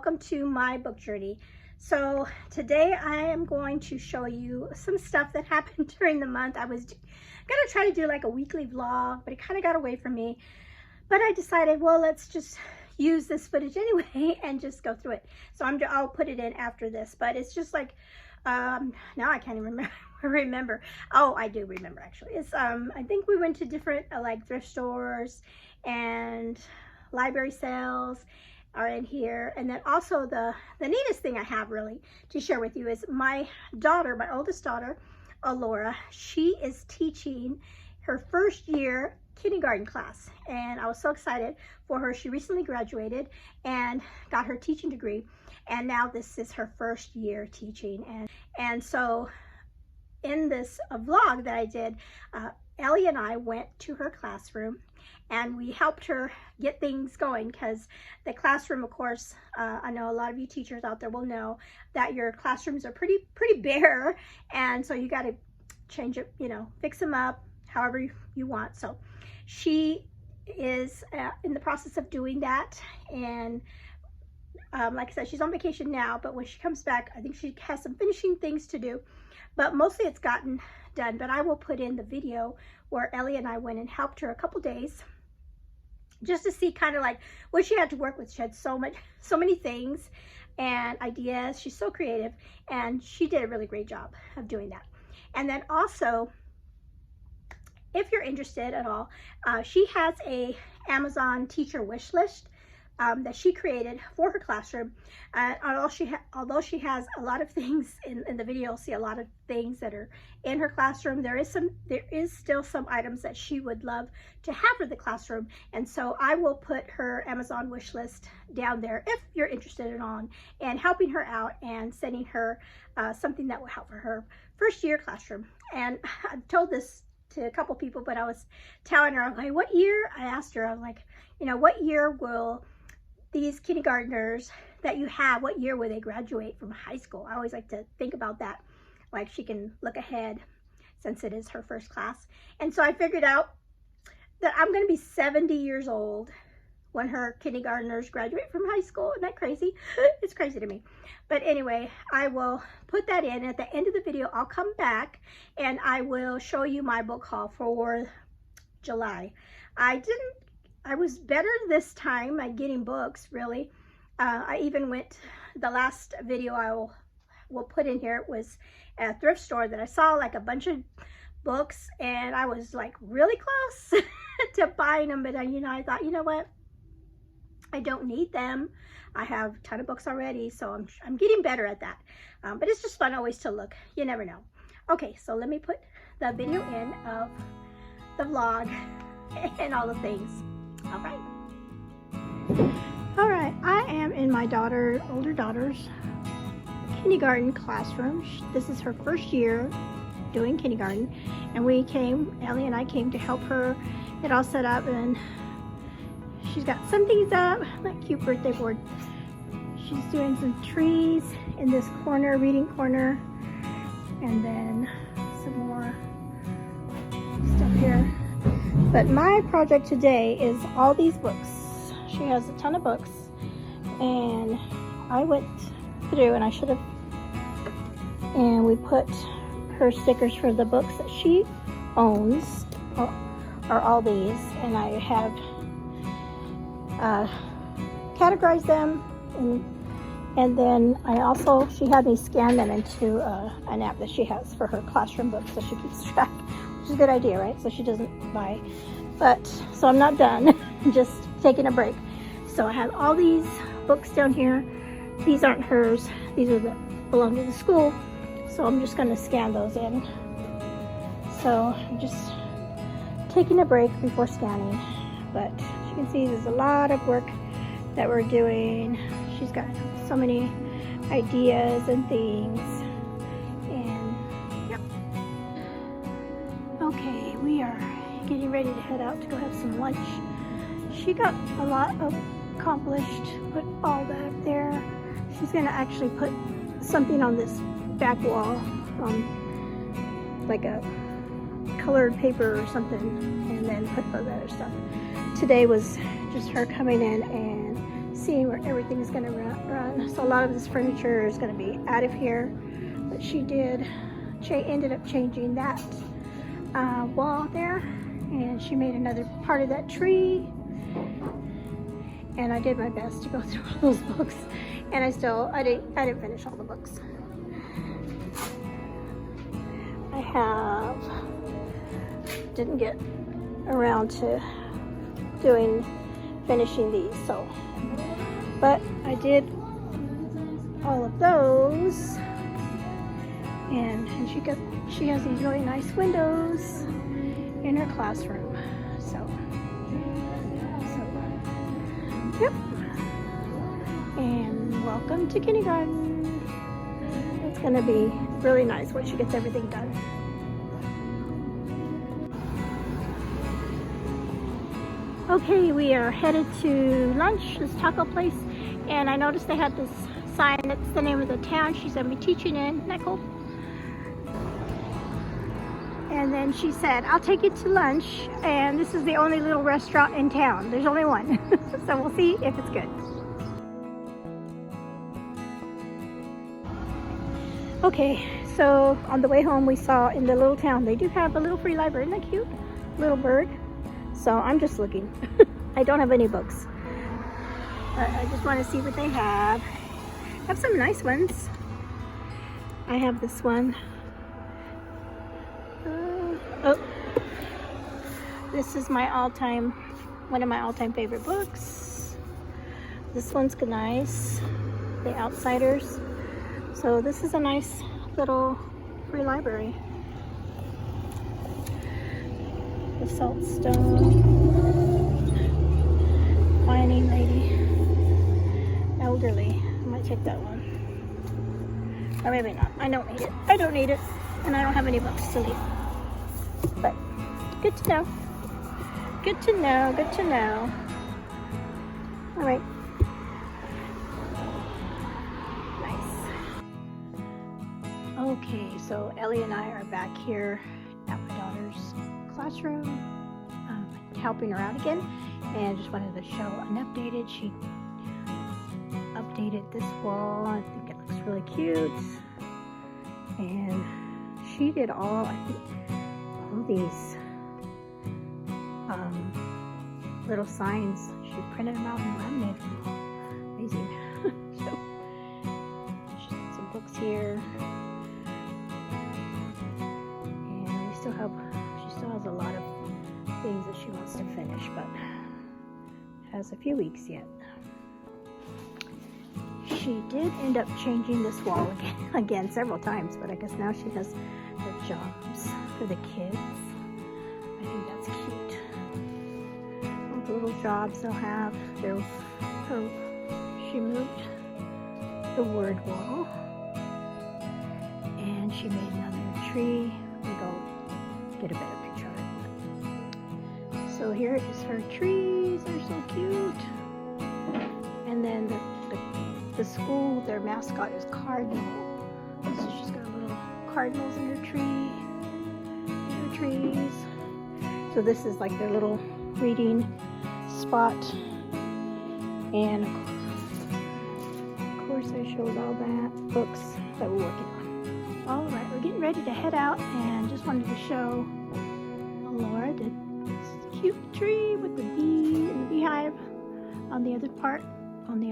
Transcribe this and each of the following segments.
welcome to my book journey. So today I am going to show you some stuff that happened during the month. I was gonna try to do like a weekly vlog, but it kind of got away from me. But I decided, well, let's just use this footage anyway and just go through it. So I'll put it in after this, but it's just like, now I can't even remember. Oh, I do remember actually. It's, I think we went to different like thrift stores and library sales are in here. And then also the neatest thing I have really to share with you is my daughter, my oldest daughter, Alora. She is teaching her first year kindergarten class, and I was so excited for her. She recently graduated and got her teaching degree, and now this is her first year teaching. And so in this vlog that I did, Ellie and I went to her classroom and we helped her get things going, because the classroom, of course, I know a lot of you teachers out there will know that your classrooms are pretty bare, and so you got to change it, you know, fix them up however you want. So she is in the process of doing that, and like I said, she's on vacation now, but when she comes back, I think she has some finishing things to do, but mostly it's gotten done. But I will put in the video where Ellie and I went and helped her a couple days just to see kind of like what she had to work with. She had so many things and ideas. She's so creative, and she did a really great job of doing that. And then also, if you're interested at all, she has a Amazon teacher wish list that she created for her classroom. Although she has a lot of things in the video, you'll see a lot of things that are in her classroom. There is still some items that she would love to have for the classroom, and so I will put her Amazon wish list down there if you're interested at all in helping her out and sending her something that will help for her first year classroom. And I've told this to a couple people, but I was telling her, like, what year? I asked her, I was like, you know, what year will these kindergartners that you have, what year will they graduate from high school? I always like to think about that, like she can look ahead since it is her first class. And so I figured out that I'm going to be 70 years old when her kindergartners graduate from high school. Isn't that crazy? It's crazy to me. But anyway, I will put that in. At the end of the video, I'll come back and I will show you my book haul for July. I was better this time at getting books, really. I even went, the last video I will put in here, it was at a thrift store that I saw like a bunch of books, and I was like really close to buying them, but you know, I thought, you know what? I don't need them. I have a ton of books already, so I'm getting better at that. But it's just fun always to look. You never know. Okay, so let me put the video in of the vlog and all the things. All right, I am in my older daughter's kindergarten classroom. This is her first year doing kindergarten, and Ellie and I came to help her get all set up, and she's got some things up, that cute birthday board. She's doing some trees in this corner, reading corner, and then some more stuff here. But my project today is all these books. She has a ton of books, and I went through, and I should have, and we put her stickers for the books that she owns, are all these, and I have categorized them, and then she had me scan them into an app that she has for her classroom books, so she keeps track, which is a good idea, right? So she doesn't buy. But so I'm not done, just taking a break. So I have all these books down here. These aren't hers, these are belong to the school, so I'm just going to scan those in. So I'm just taking a break before scanning, but as you can see, there's a lot of work that we're doing. She's got so many ideas and things, and yep. Okay, we are getting ready to head out to go have some lunch. She got a lot accomplished, put all that up there. She's gonna actually put something on this back wall, like a colored paper or something, and then put the other stuff. Today was just her coming in and seeing where everything is going to run. So a lot of this furniture is going to be out of here, but she ended up changing that wall there, and she made another part of that tree. And I did my best to go through all those books, and I didn't finish all the books. Didn't get around to finishing these, so, but I did all of those, and she has these really nice windows in her classroom, so yep. And welcome to kindergarten. It's gonna be really nice when she gets everything done. Okay, we are headed to lunch, this taco place, and I noticed they had this sign that's the name of the town she's going to be teaching in. Isn't that cool? And then she said, I'll take you to lunch, and this is the only little restaurant in town. There's only one. So we'll see if it's good. Okay, so on the way home we saw in the little town, they do have a little free library. Isn't that cute? Little bird. So I'm just looking. I don't have any books. I just want to see what they have. I have some nice ones. I have this one. Oh, this is my one of my all-time favorite books. This one's nice. The Outsiders. So this is a nice little free library. The Saltstone, Whining Lady, Elderly. I might take that one, or maybe not. I don't need it. I don't need it, and I don't have any books to leave. But good to know. Good to know. Good to know. All right. Nice. Okay, so Ellie and I are back here at my daughter's classroom, helping her out again, and just wanted to show an updated. She updated this wall. I think it looks really cute, and she did all these little signs. She printed them out and laminated them. Amazing. So she's got some books here, and she still has a lot of things that she wants to finish, but has a few weeks yet. She did end up changing this wall again several times, but I guess now she has the jobs for the kids. I think that's cute. All the little jobs they'll have. She moved the word wall, and she made another tree. We'll go get a better picture of it. So here is her trees. They're so cute. And then the school, their mascot is Cardinal. So she's got little cardinals in her tree. Her trees. So this is like their little reading spot. And of course I showed all that books that we're working on. All right, we're getting ready to head out, and just wanted to show Laura this cute tree with the bee and the beehive on the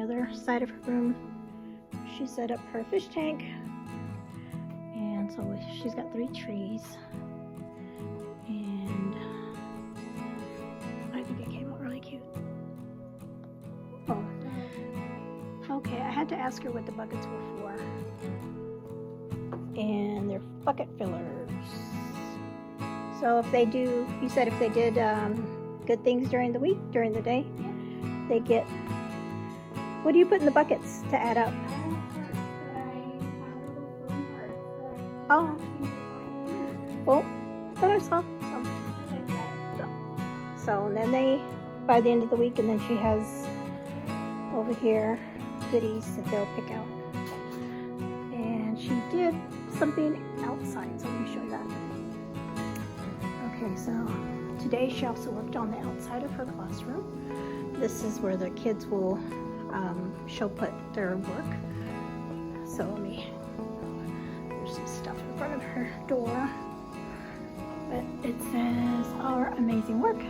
other side of her room. She set up her fish tank, and so she's got 3 trees, and I think it came out really cute. Oh, okay, I had to ask her what the buckets were for, and they're bucket fillers. So if they do, you said if they did good things during the week, during the day, they get, what do you put in the buckets to add up? Oh, well, but I saw some. So, and then they, by the end of the week, and then she has over here goodies that they'll pick out. And she did something outside, so let me show you that. Okay, so today she also worked on the outside of her classroom. This is where the kids will she'll put their work. So there's some stuff in front of her door. But it says Our Amazing Work.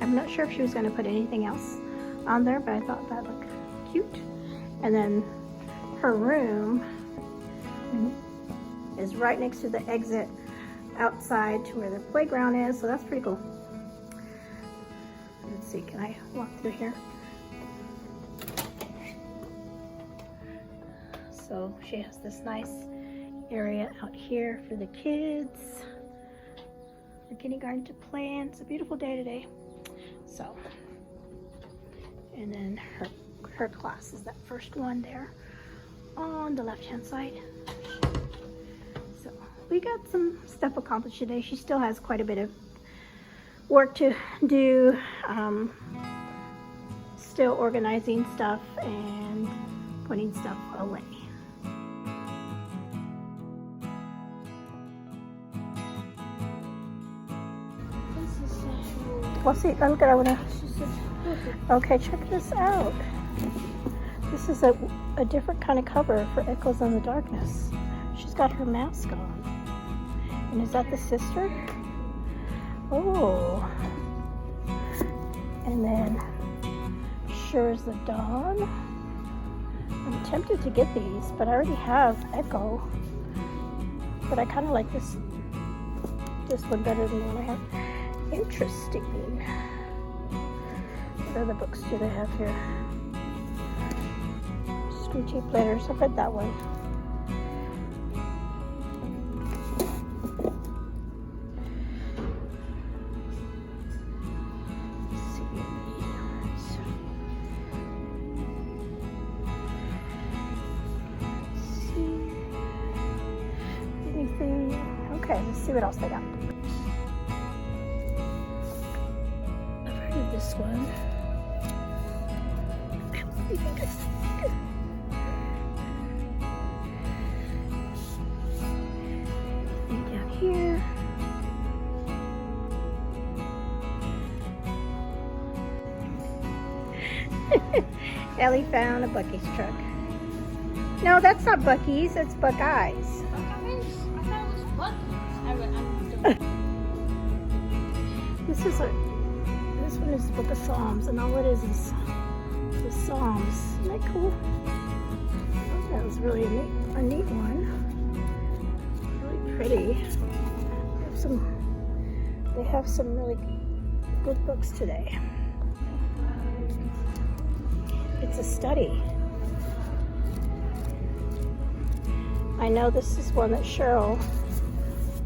I'm not sure if she was going to put anything else on there, but I thought that looked cute. And then her room is right next to the exit outside to where the playground is, so that's pretty cool. Let's see, can I walk through here? So she has this nice area out here for the kids, for kindergarten to play in. It's a beautiful day today. So, and then her class is that first one there on the left hand side. So we got some stuff accomplished today. She still has quite a bit of work to do, still organizing stuff and putting stuff away. What's it? Look at over there. Okay, check this out. This is a different kind of cover for Echoes in the Darkness. She's got her mask on. And is that the sister? Oh. And then Sure as the Dawn. I'm tempted to get these, but I already have Echo. But I kind of like this one better than the one I have. Interesting. What other books do they have here? Screwtape Letters. I've read that one. Okay, let's see what else they got. I've heard of this one. What do you think? And down here. Ellie found a Buc-ee's truck. No, that's not Buc-ee's, it's Buckeyes. This one is the Book of Psalms, and all it is the Psalms. Isn't that cool? That was really a neat one. Really pretty. They have some really good books today. It's a study. I know this is one that Cheryl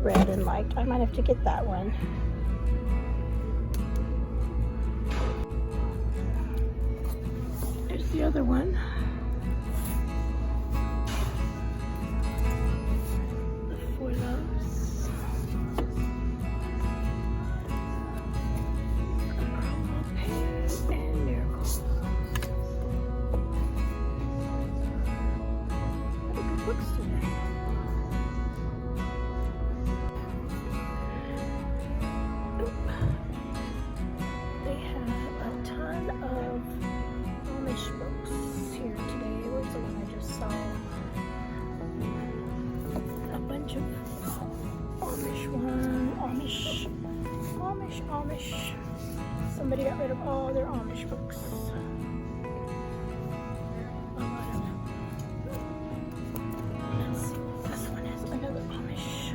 read and liked. I might have to get that one. There's the other one. The Four Loves. And Miracles. What good books today. They have a ton of Amish books here today. Where's the one I just saw? A bunch of Amish. Somebody got rid of all their Amish books. Let's see, this one is another Amish.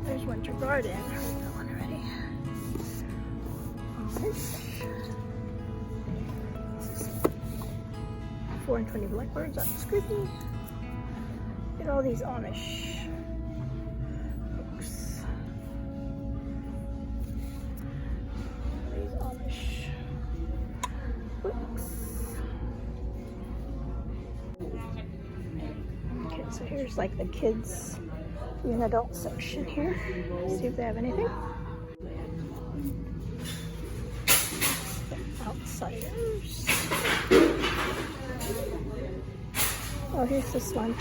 There's Winter Garden. I read that one already. This is 4 and 20 Blackbirds on Scribney. Look at all these Amish books. These Amish books. Okay, so here's like the kids and adult section here. See if they have anything. Outsiders. Oh, here's this one.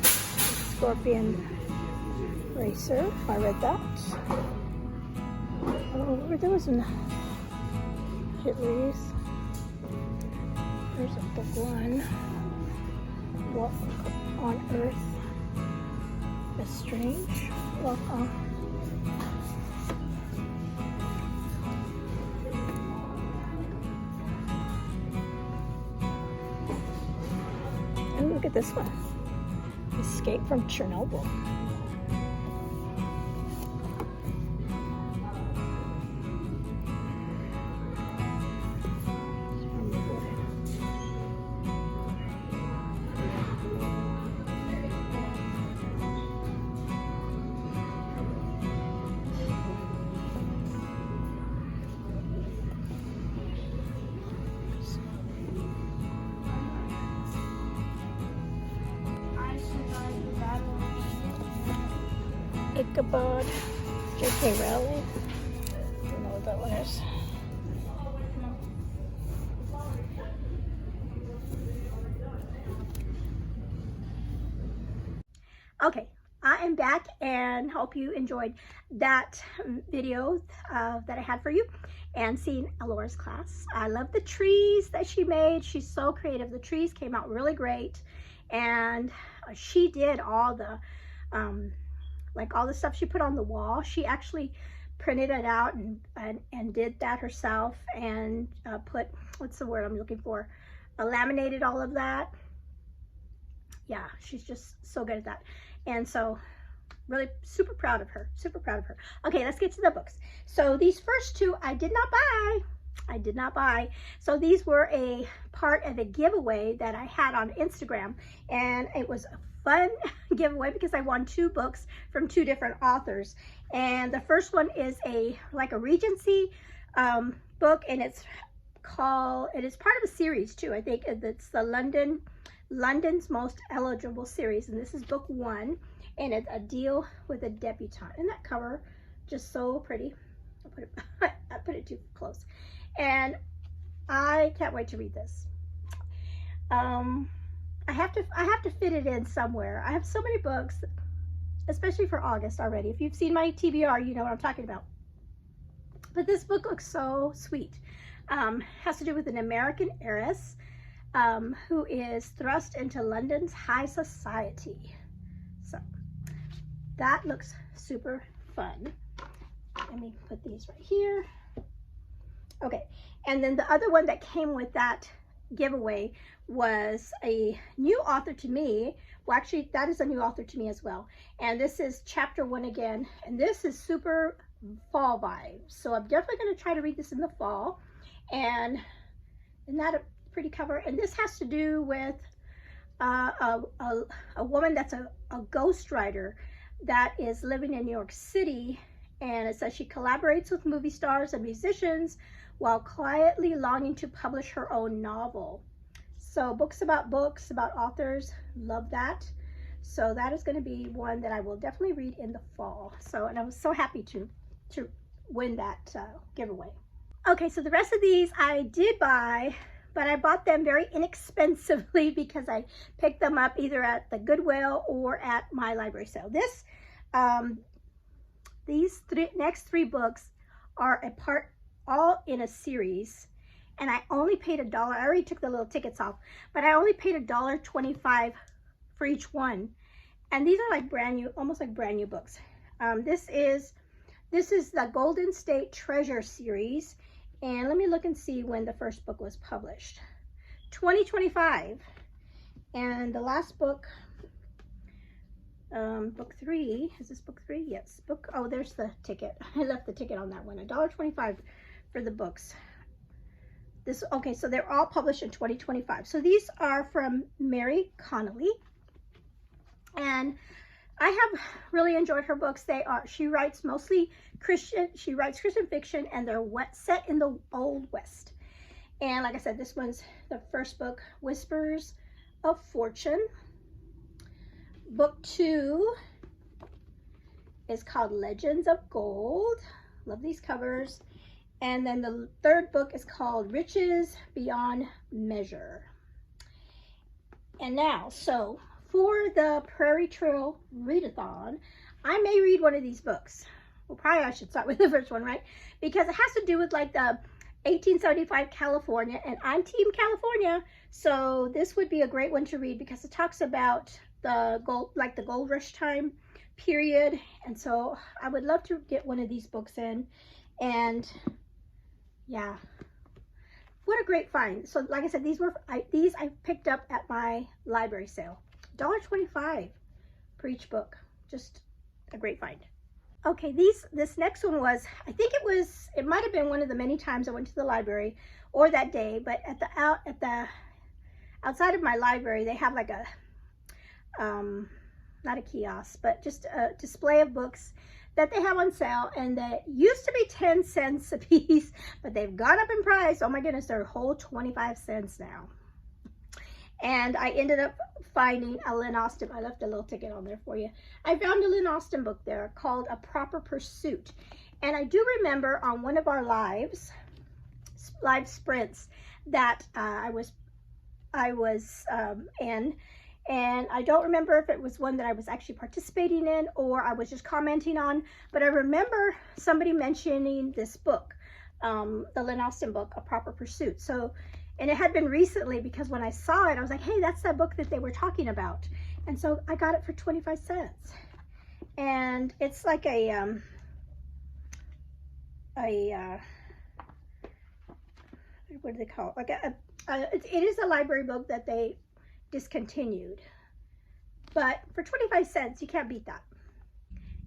Scorpion Racer. I read that. Oh, there was some Hitley's. There's a book one. Walk on Earth. A strange walk on. Oh, look at this one. Escape from Chernobyl. Ichabod, J.K. Rowling. I don't know what that one is. Okay, I am back and hope you enjoyed that video that I had for you and seeing Alora's class. I love the trees that she made. She's so creative. The trees came out really great, and she did all the like all the stuff she put on the wall. She actually printed it out and did that herself, and put, what's the word I'm looking for, laminated all of that. Yeah, she's just so good at that. And so really super proud of her, super proud of her. Okay, let's get to the books. So these first two I did not buy. I did not buy. So these were a part of a giveaway that I had on Instagram, and it was a fun giveaway because I won 2 books from 2 different authors. And the first one is like a Regency book, and it is part of a series too. I think it's the London's Most Eligible series, and this is book 1, and it's A Deal with a Debutante. And that cover just so pretty. I put it too close, and I can't wait to read this. I have to fit it in somewhere. I have so many books, especially for August already. If you've seen my TBR, you know what I'm talking about. But this book looks so sweet. Has to do with an American heiress who is thrust into London's high society. So that looks super fun. Let me put these right here. Okay, and then the other one that came with that giveaway was a new author to me. Well, actually, that is a new author to me as well. And this is chapter 1 again, and this is super fall vibes. So I'm definitely going to try to read this in the fall. And isn't that a pretty cover? And this has to do with a woman that's a ghostwriter that is living in New York City, and it says she collaborates with movie stars and musicians while quietly longing to publish her own novel. So books about authors, love that. So that is going to be one that I will definitely read in the fall. So, and I was so happy to win that giveaway. Okay, so the rest of these I did buy, but I bought them very inexpensively because I picked them up either at the Goodwill or at my library sale. These next three books are all in a series, and I only paid $1. I already took the little tickets off, but I only paid $1.25 for each one. And these are like brand new, almost like brand new books. This is the Golden State Treasure series, and let me look and see when the first book was published. 2025. And the last book, book 3, is this book 3? Yes. Oh, there's the ticket. I left the ticket on that one. $1.25 for the books. Okay, so they're all published in 2025. So these are from Mary Connolly, and I have really enjoyed her books. She writes mostly Christian. She writes Christian fiction, and they're set in the Old West. And like I said, this one's the first book, Whispers of Fortune. Book 2 is called Legends of Gold. Love these covers. And then the third book is called Riches Beyond Measure. And now, so for the Prairie Trail Readathon, I may read one of these books. well, probably I should start with the first one, right? Because it has to do with like the 1875 California, and I'm Team California. So this would be a great one to read because it talks about the gold, like the gold rush time period. And so I would love to get one of these books in. And yeah, what a great find. So like I said, these I picked up at my library sale. $1.25 for each book. Just a great find. Okay, this next one was, I think it might have been one of the many times I went to the library or that day, but at the outside of my library, they have like a not a kiosk, but just a display of books that they have on sale, and that used to be 10 cents a piece, but they've gone up in price. Oh my goodness, they're a whole 25 cents now. And I ended up finding a Lynn Austin. I left a little ticket on there for you. I found a Lynn Austin book there called A Proper Pursuit. And I do remember on one of our live sprints that I was in, and I don't remember if it was one that I was actually participating in or I was just commenting on, but I remember somebody mentioning this book, the Lynn Austin book, A Proper Pursuit. So, and it had been recently, because when I saw it, I was like, hey, that's that book that they were talking about. And so I got it for 25 cents. And it's like what do they call it? Like it is a library book that they discontinued. But for 25 cents, you can't beat that.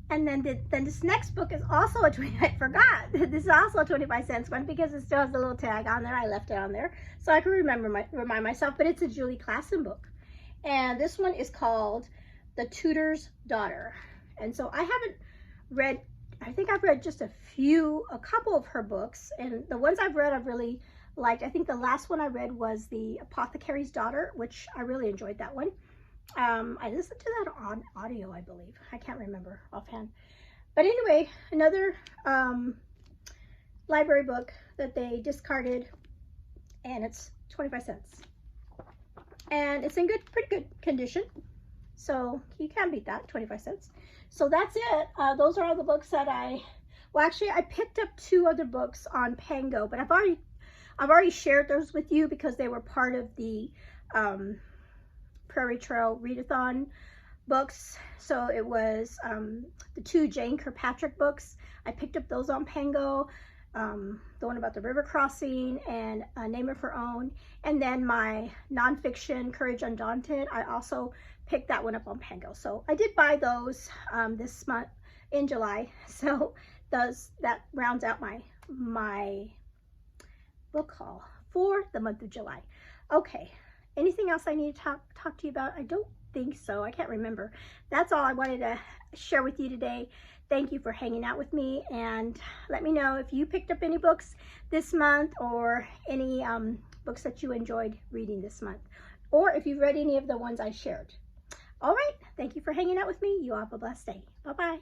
And then this next book is also I forgot. This is also a 25 cents one because it still has a little tag on there. I left it on there so I can remind myself, but it's a Julie Klassen book. And this one is called The Tutor's Daughter. And so I haven't read, I think I've read just a couple of her books, and the ones I've read I've really liked. I think the last one I read was The Apothecary's Daughter, which I really enjoyed that one. I listened to that on audio, I believe. I can't remember offhand. But anyway, another library book that they discarded, and it's 25 cents. And it's in pretty good condition. So you can't beat that, 25 cents. So that's it. Those are all the books that well, actually, I picked up 2 other books on Pango, but I've already shared those with you because they were part of the Prairie Trail Readathon books. So it was the 2 Jane Kirkpatrick books. I picked up those on Pango, the one about the river crossing and A Name of Her Own, and then my nonfiction Courage Undaunted, I also picked that one up on Pango. So I did buy those this month in July. So that rounds out my book haul for the month of July. Okay, anything else I need to talk to you about? I don't think so. I can't remember. That's all I wanted to share with you today. Thank you for hanging out with me, and let me know if you picked up any books this month or any books that you enjoyed reading this month, or if you've read any of the ones I shared. All right, thank you for hanging out with me. You all have a blessed day. Bye-bye.